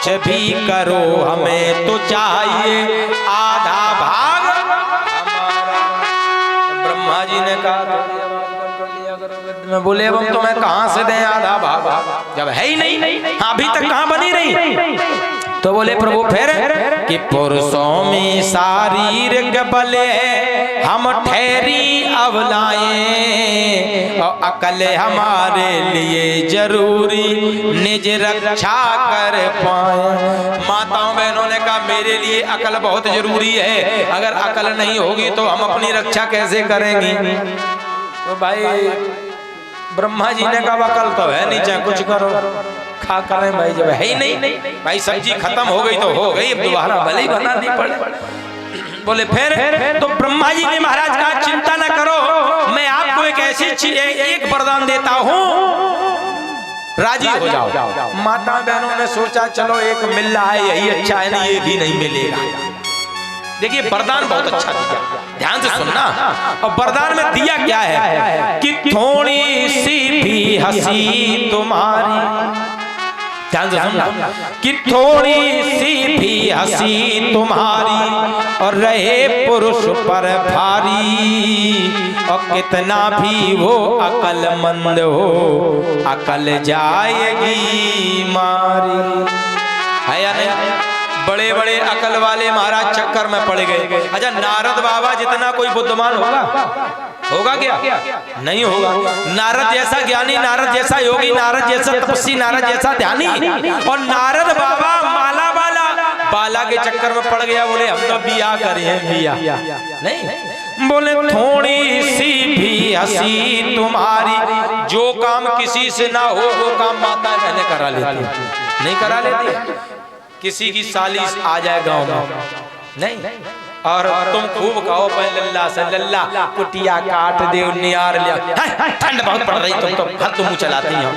कुछ भी करो हमें तो चाहिए आधा भाग हमारा। ब्रह्मा जी ने कहा मैं बोले अब हम तुम्हें कहां से दें आधा भाग, जब है ही नहीं, अभी तक कहां बनी रही। तो बोले प्रभु फिर कि पुरुषों में शारीरिक बल है हम ठहरी अबलाएं, और अकल हमारे लिए जरूरी निज रक्षा कर पाए। माताओं बहनों ने कहा मेरे लिए अकल बहुत जरूरी है, अगर अकल नहीं होगी तो हम अपनी रक्षा कैसे करेंगे। तो भाई ब्रह्मा जी ने कहा अकल तो है नहीं, चाहे कुछ करो खा करें भाई, जब है ही नहीं भाई, सब्जी खत्म हो गई तो हो गई, अब दोबारा भले ही बनानी पड़े। बोले फिर तो ब्रह्मा जी ने महाराज कहा चिंता ना करो, मैं आपको एक ऐसी चीज एक वरदान देता हूँ, राजी हो जाओ। माता बहनों ने सोचा चलो एक मिल रहा है यही अच्छा है, नहीं ये भी नहीं मिलेगा। देखिए वरदान बहुत अच्छा दिया, ध्यान से सुनना। और वरदान में दिया क्या है कि थोड़ी सी भी हंसी तुम्हारी, ध्यान से सुनना, कि थोड़ी सी भी हंसी तुम्हारी और रहे पुरुष पर भारी, और कितना भी वो अकलमंद हो अकल जाएगी मारी। है या नहीं? बड़े बड़े अकल वाले महाराज चक्कर में पड़ गए। अच्छा नारद बाबा जितना कोई बुद्धिमान होगा क्या? नहीं होगा। नारद जैसा ज्ञानी, नारद जैसा योगी, नारद जैसा तपस्वी, नारद जैसा ध्यानी, और नारद बाबा माला बाला के चक्कर में पड़ गया। बोले हम तो बिया करे बिया नहीं, बोले थोड़ी सी भी हंसी तुम्हारी, जो काम किसी से ना हो वो काम माता बहने करा लेती, नहीं करा लेती। किसी की साली आ जाए गांव में नहीं, और तुम खूब कहो लल्ला से लल्ला कुटिया काट दे नियार लिया, ठंड बहुत पड़ रही तुम तो हद मुंह चलाती हो।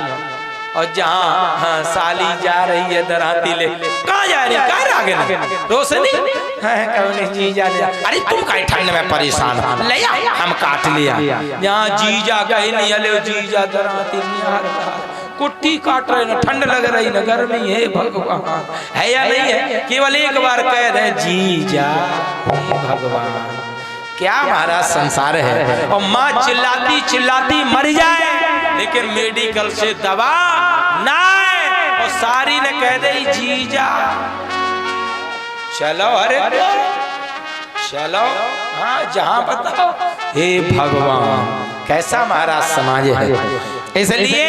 और जहाँ साली जा रही है दराती ले, कहाँ जा रही है, कहाँ आगे रोशनी है जीजा ले, अरे तुम कहीं ठंड में परेशान ले हम काट लिया। जहाँ जीजा कहीं नहीं हले, जीजा दराती नियार कुट्टी काट रहे ना, ठंड लग रही ना गर्मी है, भगवान है या नहीं है? केवल एक बार कह रहे जीजा भगवान, क्या हमारा संसार है। और माँ चिल्लाती चिल्लाती मर जाए लेकिन मेडिकल से दवा ना आए, और सारी ने कह दे जीजा चलो, अरे चलो हाँ जहाँ बताओ। हे भगवान कैसा हमारा समाज है। इसलिए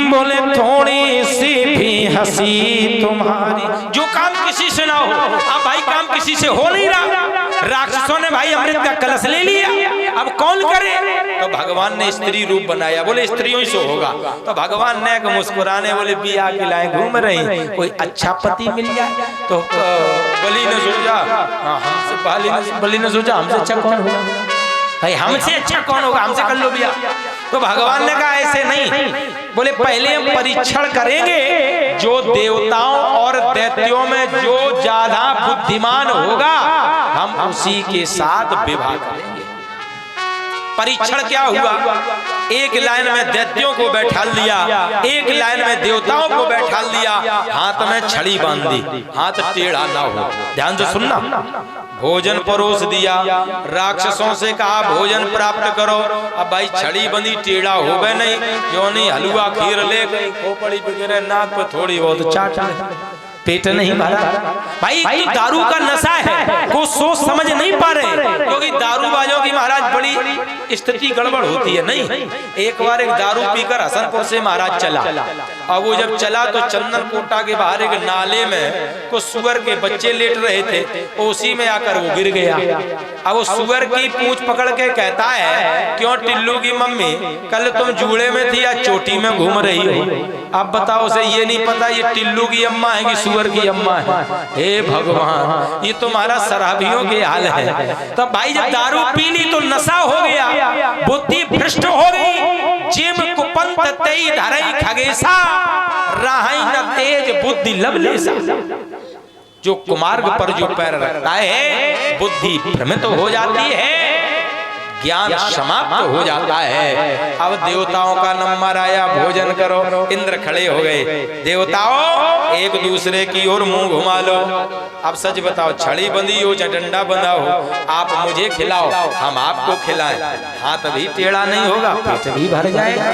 बोले थोड़ी सी भी हंसी तुम्हारी, जो काम किसी से ना हो। अब भाई काम किसी से हो नहीं रहा, राक्षसों ने भाई अमृत का कलश ले लिया, अब कौन करे? तो भगवान ने स्त्री रूप बनाया, बोले स्त्रियों से होगा। तो भगवान ने मुस्कुराने बोले बिया की लाए घूम रही, कोई अच्छा पति मिल जाए। तो बलि ने सोचा हमसे, बलि ने सोचा हमसे अच्छा कौन होगा भाई, हमसे अच्छा कौन होगा, हमसे कर लो बिया। तो भगवान ने कहा ऐसे नहीं, बोले पहले हम परीक्षण करेंगे, जो देवताओं और दैत्यों में जो ज्यादा बुद्धिमान होगा हम उसी के साथ विवाह करेंगे। परीक्षण क्या हुआ, एक लाइन में दैत्यों को बैठा लिया, एक लाइन में देवताओं को बैठा लिया, हाथ में छड़ी बांध दी, हाथ टेढ़ा ना हो। ध्यान से सुनना, भोजन परोस दिया, राक्षसों से कहा भोजन प्राप्त करो। अब भाई छड़ी बंदी टेढ़ा हो गए नहीं, जो नहीं हलवा खीर ले गई, खोपड़ी वगैरह नाक पे थोड़ी बहुत चाट ले, पेट नहीं भरा। भाई तो दारू का नशा है, वो सोच समझ नहीं पा रहे, क्योंकि दारूबाजों की महाराज बड़ी स्थिति गड़बड़ होती है। नहीं, एक बार एक दारू पीकर हसनपुर से महाराज चला, और वो जब चला तो चंदन कोटा के बाहर एक नाले में कुछ सुअर के बच्चे लेट रहे थे, उसी में आकर वो गिर गया। अब वो सुअर की पूंछ पकड़ के कहता है क्यों टिल्लू की मम्मी कल तुम जूड़े में थी या चोटी में घूम रही हो? अब बताओ, उसे ये नहीं पता ये टिल्लू की अम्मा है कि सुअर की अम्मा है। हे भगवान, ये तुम्हारा शराबियों के हाल है। तो भाई जब दारू पी ली तो नशा हो गया, बुद्धि भ्रष्ट हो गई, जिम कुपंत तेई धरई खगेसा, राहई न तेज बुद्धि लवलेसा। जो कुमार्ग पर जो पैर रखता है बुद्धि भ्रमित हो जाती है, ज्ञान समाप्त हो जाता है। अब देवताओं का नंबर आया, भोजन करो। इंद्र खड़े हो गए, देवताओं एक दूसरे की ओर मुंह घुमा लो। अब सच बताओ, छड़ी बंधी हो चाहे डंडा बंधा हो, आप मुझे खिलाओ, हम आपको खिलाएं, हाथ भी टेढ़ा नहीं होगा, पेट भी भर जाएगा।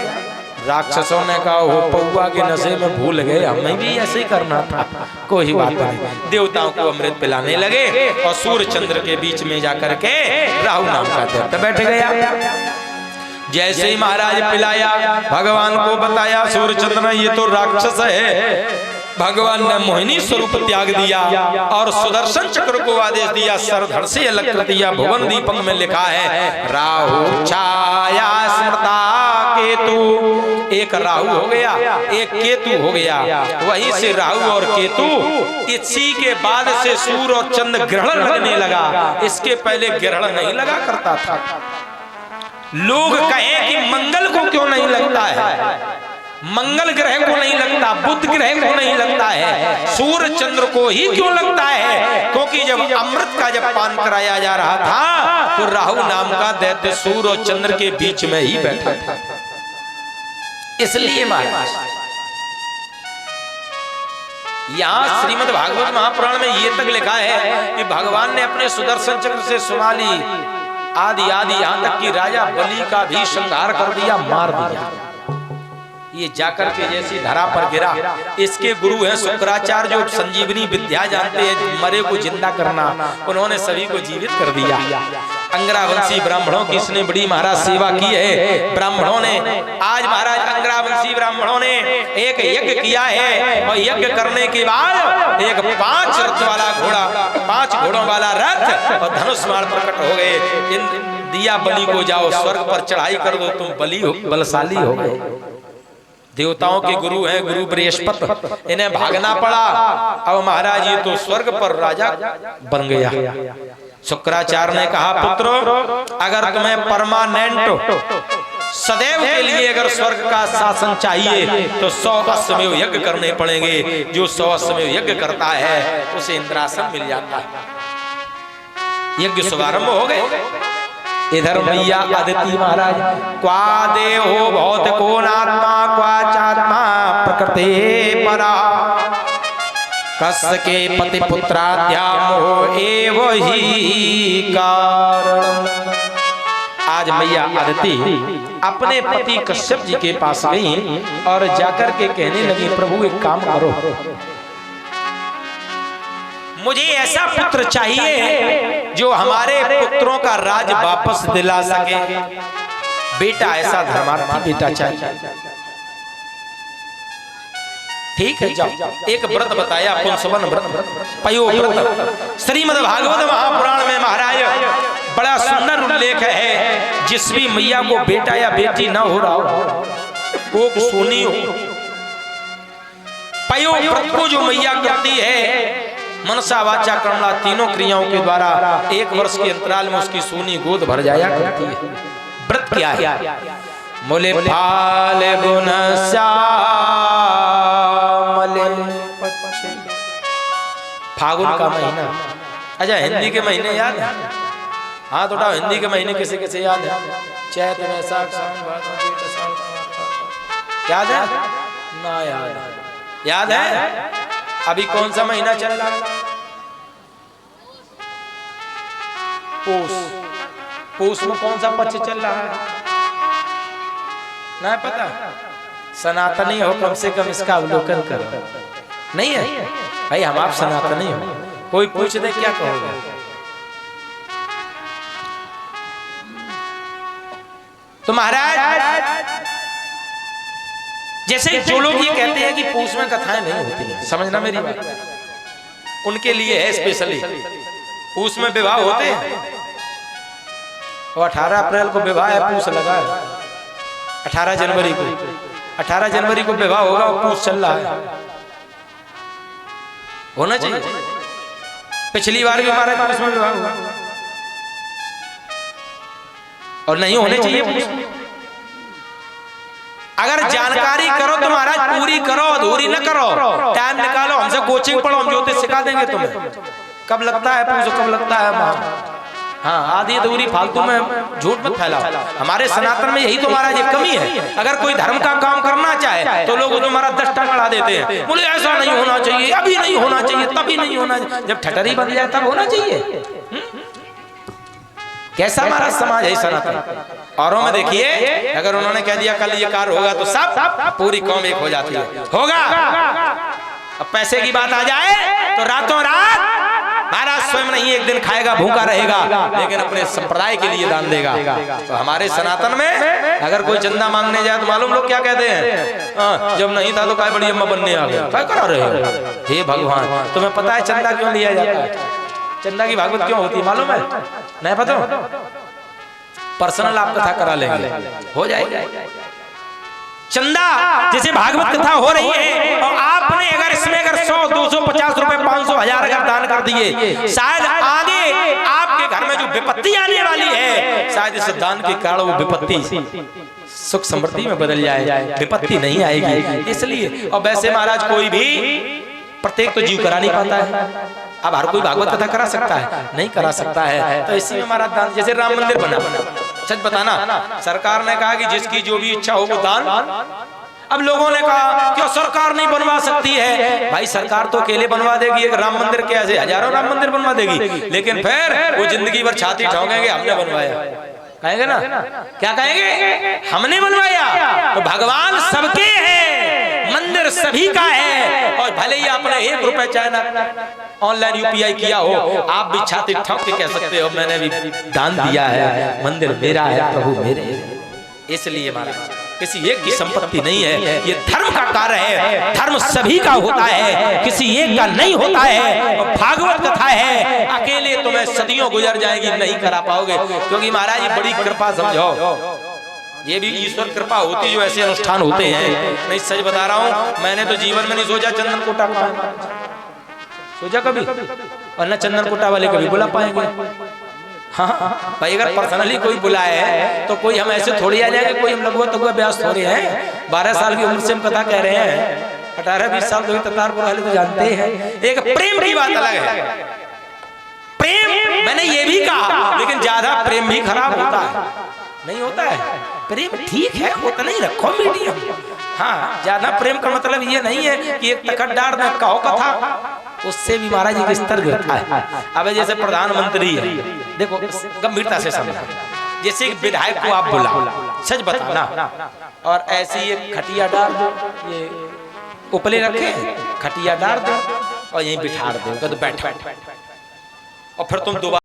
राक्षसों ने कहा, हो पौआ के नशे में भूल गए, हमें भी ऐसे ही करना था, कोई बात नहीं। देवताओं को अमृत पिलाने लगे और सूर्य चंद्र के बीच में जाकर के राहु नाम का दैत्य बैठ गया। जैसे ही महाराज पिलाया, भगवान को बताया, सूर्य चंद्र ये तो राक्षस है। भगवान ने मोहिनी स्वरूप त्याग दिया और सुदर्शन चक्र को आदेश दिया, सरधड़ से अलग कर दिया। भुवन दीपक में लिखा है, राहु छाया स्मृता केतु। एक राहु हो गया, एक केतु हो गया। वहीं से राहु और केतु, इसी के बाद से सूर्य और चंद्र ग्रहण लगने लगा। इसके पहले ग्रहण नहीं लगा करता था। लोग कहें कि मंगल को क्यों नहीं लगता है, मंगल ग्रह को नहीं लगता, बुध ग्रह को नहीं लगता है, सूर्य चंद्र को ही क्यों लगता है? क्योंकि जब अमृत का जब पान कराया जा रहा था तो राहु नाम का दैत्य सूर्य और चंद्र के बीच में ही बैठा था। इसलिए महाराज यहाँ श्रीमद् भागवत महापुराण में ये तक लिखा है कि भगवान ने अपने सुदर्शन चक्र से सुनाली आदि आदि यहाँ तक कि राजा बलि का भी संहार कर दिया, मार दिया। ये जाकर के जैसी धरा पर गिरा। इसके गुरु हैं शुक्राचार्य, जो संजीवनी विद्या जानते हैं, मरे को जिंदा करना, उन्होंने सभी को जीवित कर दिया। अंगरावंशी ब्राह्मणों की इसने बड़ी महाराज सेवा की है। ब्राह्मणों ने आज महाराज अंगरावंशी ब्राह्मणों ने एक यज्ञ किया है और यज्ञ करने के बाद एक 5 रथ वाला घोड़ा, 5 घोड़ों वाला रथ और धनुष बाण प्रकट हो गए। दिया बलि को, जाओ स्वर्ग पर चढ़ाई कर दो, तुम बलि हो, बलशाली हो गए। देवताओं के गुरु हैं गुरु बृहस्पति, इन्हें भागना पड़ा। अब महाराज ये तो स्वर्ग पर राजा बन गया। शुक्राचार्य ने कहा, पुत्र अगर तुम्हें परमानेंट सदैव के लिए अगर स्वर्ग का शासन चाहिए तो 100 अश्वमेध यज्ञ करने पड़ेंगे। जो 100 अश्वमेध यज्ञ करता है उसे इंद्रासन मिल जाता है। यज्ञ शुभारंभ हो गए। इधर मैया अदिति महाराज, क्वा देहो भौतिको नात्मा क्वा चात्मा प्रकृते परा, कस्य के पति पुत्राद्यामो एव ही कारण। आज मैया अदिति अपने पति कश्यप जी के पास गई और जाकर के कहने लगी, प्रभु एक काम करो, मुझे ऐसा पुत्र चाहिए जो हमारे पुत्रों का राज वापस दिला सके। बेटा ऐसा धर्मार्थी बेटा चाहिए। ठीक है, जाओ। एक व्रत बताया, पुंसवन व्रत, पयो व्रत। श्रीमद् भागवत महापुराण में महाराज बड़ा सुंदर उल्लेख है। जिस भी मैया को बेटा या बेटी न हो रहा हो, वो सोनी हो, पयो व्रत को जो मैया करती है, मनसा वाचा कर्मणा तीनों क्रियाओं के द्वारा 1 वर्ष के अंतराल में उसकी सोनी गोद भर जाया करती है। व्रत क्या है? मोले फाल गुण फागुन का महीना। अच्छा, हिंदी के महीने याद है? हाथ उठाओ, हिंदी के महीने किसे किसे याद है? चैत वैशाख सावन भादो जेठ आषाढ़ याद है? ना याद है? अभी कौन सा महीना चल रहा है? पूस। पूस में कौन सा पक्ष चल रहा है? ना पता? सनातनी हो कम से कम इसका अवलोकन करो। नहीं है भाई, हम आप सनातनी हो, कोई पूछ दे क्या कहोगे? तो महाराज जैसे जो लोग ये कहते हैं कि पूस में कथाएं नहीं होती हैं, समझना मेरी बात, उनके लिए है स्पेशली। पूस में विवाह होते हैं और 18 अप्रैल को विवाह है, पूस लगा है। 18 जनवरी को विवाह होगा और पूस चल रहा है। होना चाहिए। पिछली बार भी हमारा पूस में विवाह हुआ और नहीं होने चाहिए पूस में। अगर जानकारी करो तो महाराज पूरी करो, अधूरी न करो। टाइम निकालो, हमसे कोचिंग पढ़ो, हम ज्योतिष सिखा देंगे तुम्हें। कब लगता है पूछ, कब लगता है माह, हाँ, आधी अधूरी फालतू में झूठ मत फैलाओ। हमारे सनातन में यही तो महाराज एक कमी है। अगर कोई धर्म का काम करना चाहे तो लोग तुम्हारा 10 टका बढ़ा देते हैं, बोले ऐसा नहीं होना चाहिए, अभी नहीं होना चाहिए, तभी नहीं होना चाहिए। जब ठटरी बन जाए तब होना चाहिए। कैसा हमारा समाज है सनातन। औरों में देखिए, अगर उन्होंने कह दिया कल ये कार्य होगा तो सब पूरी कौम एक हो जाती है। होगा। अब पैसे की बात आ जाए तो रातों रात महाराज स्वयं नहीं एक दिन खाएगा, भूखा रहेगा, लेकिन अपने संप्रदाय के लिए दान देगा। तो हमारे सनातन में अगर कोई चंदा मांगने जाए तो मालूम लोग क्या कहते हैं, जब नहीं था तो काय बड़ी अम्मा बनने आ गए, क्या करा रहे हो? हे भगवान, तुम्हें पता है चंदा क्यों लिया जाता है? चंदा की भागवत क्यों होती है मालूम है? नहीं पता? पर्सनल आप कथा करा लेंगे, हो जाएगा। चंदा जैसे भागवत कथा हो रही है और आपने अगर इसमें अगर 100, 200, 50 रुपए, 500, 1000 अगर दान कर दिए, शायद आगे आपके घर में जो विपत्ति आने वाली है, शायद इस दान के कारण वो विपत्ति सुख समृद्धि में बदल जाए, विपत्ति नहीं आएगी। इसलिए और वैसे महाराज कोई भी प्रत्येक तो जीव करा नहीं पाता है। अब हर कोई भागवत कथा करा सकता है? नहीं करा सकता है। तो इसी में हमारा दान, जैसे राम मंदिर बना, सच बताना, सरकार ने कहा कि जिसकी जो भी इच्छा हो वो दान। अब लोगों ने कहा क्यों सरकार नहीं बनवा सकती है? भाई सरकार तो अकेले बनवा देगी, एक राम मंदिर कैसे, हजारों राम मंदिर बनवा देगी, लेकिन फिर वो जिंदगी भर छाती ठोकेंगे हमने बनवाया, कहेंगे ना, क्या कहेंगे? हमने बनवाया। तो भगवान सबके हैं, मंदिर सभी का है, और भले ही आपने 1 रुपए चाहे ऑनलाइन UPI किया हो, आप भी छाती ठोक के कह सकते हो मैंने भी दान दिया है, मंदिर मेरा है, प्रभु मेरे। इसलिए महाराज किसी एक की संपत्ति नहीं है, ये धर्म का कार्य है, धर्म सभी का होता है, किसी एक का नहीं होता है। और भागवत कथा है, अकेले तुम्हें सदियों गुजर जाएगी, नहीं करा पाओगे, क्योंकि महाराज ये बड़ी कृपा समझो, ये भी ईश्वर कृपा होती है जो ऐसे अनुष्ठान होते हैं। नहीं सच बता रहा हूँ, मैंने तो जीवन में नहीं सोचा चंदन कोटा पाए, सोचा कभी, और न चंदन कोटा वाले कभी बुला पाएंगे। हाँ भाई, अगर पर्सनली कोई बुलाए है तो कोई हम ऐसे थोड़ी आ जाएंगे, कोई हम लगभग तो ब्यास थोड़े हैं। 12 साल की उम्र से हम कथा कह रहे हैं, 18-20 साल तो ततारपुर वाले तो जानते हैं। एक प्रेम की बात अलग है, प्रेम मैंने ये भी कहा, लेकिन ज्यादा प्रेम भी खराब होता है, नहीं होता है। प्रेम ठीक है, उतना ही रखो मीडियम। हाँ, ज्यादा प्रेम का मतलब ये नहीं है कि एक तकड़दार में कहो कथा, उससे भी महाराज एक स्तर गिरता है। अब जैसे प्रधानमंत्री है, देखो गंभीरता से समझना, जैसे एक विधायक को आप बुलाओ, सच बताना, और ऐसी एक खटिया डाल दो, ये उपले रखे खटिया डाल दो और यहीं बिठा दो, तो बैठो, और फिर तुम दोबारा